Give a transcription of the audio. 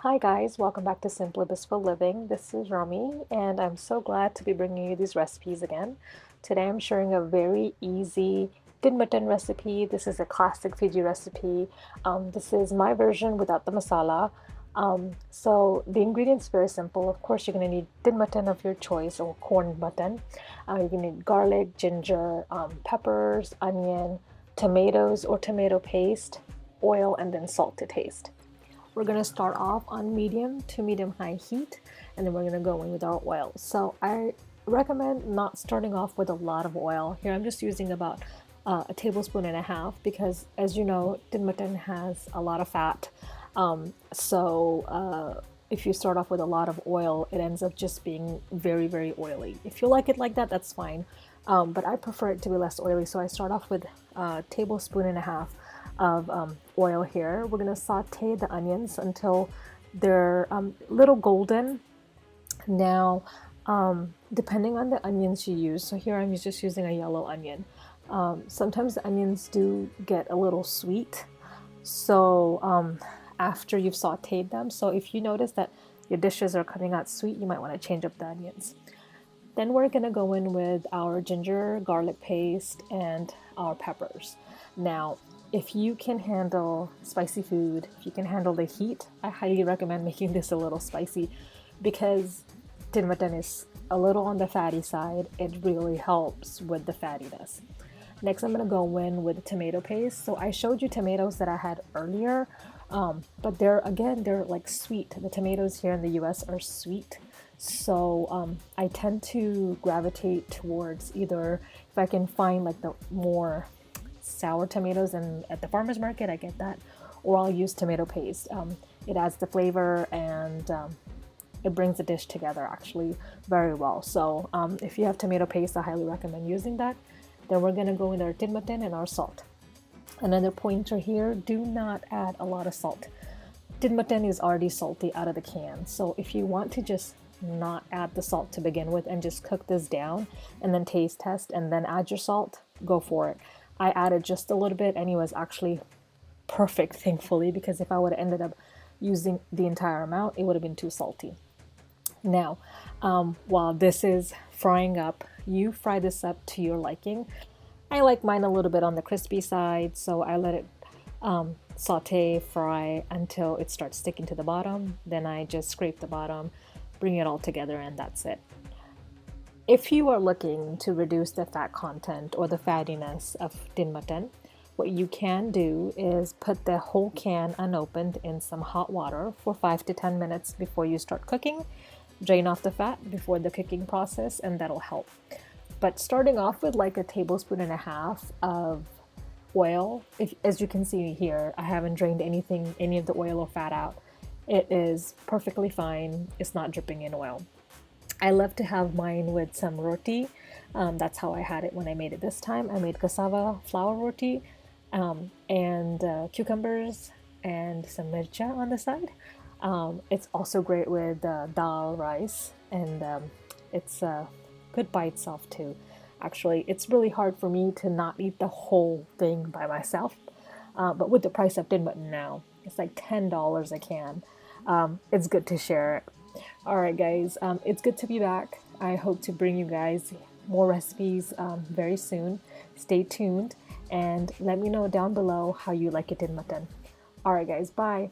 Hi guys, welcome back to Simply Blissful Living. This is Rami, and I'm so glad to be bringing you these recipes again. Today I'm sharing a very easy din mutton recipe. This is a classic Fiji recipe. This is my version without the masala. So the ingredients are very simple. Of course, you're going to need din mutton of your choice or corned mutton. You're going to need garlic, ginger, peppers, onion, tomatoes or tomato paste, oil, and then salt to taste. We're going to start off on medium to medium high heat, and then we're going to go in with our oil. So I recommend not starting off with a lot of oil. Here I'm just using about a tablespoon and a half because, as you know, din mutton has a lot of fat. If you start off with a lot of oil, it ends up just being very, very oily. If you like it like that, that's fine. But I prefer it to be less oily, so I start off with a tablespoon and a half of oil here. We're going to saute the onions until they're little golden. Now, depending on the onions you use, so here I'm just using a yellow onion. Sometimes the onions do get a little sweet, so after you've sauteed them, so if you notice that your dishes are coming out sweet, you might want to change up the onions. Then we're going to go in with our ginger, garlic paste, and our peppers. Now, if you can handle spicy food, if you can handle the heat, I highly recommend making this a little spicy because din mutton is a little on the fatty side. It really helps with the fattiness. Next, I'm going to go in with tomato paste. So I showed you tomatoes that I had earlier, but they're like sweet. The tomatoes here in the US are sweet. So I tend to gravitate towards either if I can find like the more sour tomatoes, and at the farmer's market I get that, or I'll use tomato paste. It adds the flavor and it brings the dish together actually very well. So if you have tomato paste, I highly recommend using that. Then we're going to go in our din mutton and our salt. Another pointer here, do not add a lot of salt. Din mutton is already salty out of the can, so if you want to just not add the salt to begin with and just cook this down and then taste test and then add your salt, go for it. I added just a little bit and it was actually perfect, thankfully, because if I would have ended up using the entire amount, it would have been too salty. Now, while this is frying up, you fry this up to your liking. I like mine a little bit on the crispy side, so I let it saute, fry until it starts sticking to the bottom. Then I just scrape the bottom, bring it all together, and that's it. If you are looking to reduce the fat content or the fattiness of din mutton, what you can do is put the whole can unopened in some hot water for 5 to 10 minutes before you start cooking. Drain off the fat before the cooking process, and that'll help. But starting off with like a tablespoon and a half of oil, as you can see here, I haven't drained any of the oil or fat out. It is perfectly fine. It's not dripping in oil. I love to have mine with some roti. That's how I had it when I made it this time. I made cassava flour roti and cucumbers and some mircha on the side. It's also great with dal rice, and it's good by itself too. Actually, it's really hard for me to not eat the whole thing by myself, but with the price of din mutton now, it's like $10 a can. It's good to share it. All right, guys, it's good to be back. I hope to bring you guys more recipes very soon. Stay tuned and let me know down below how you like it in mutton. All right, guys, bye.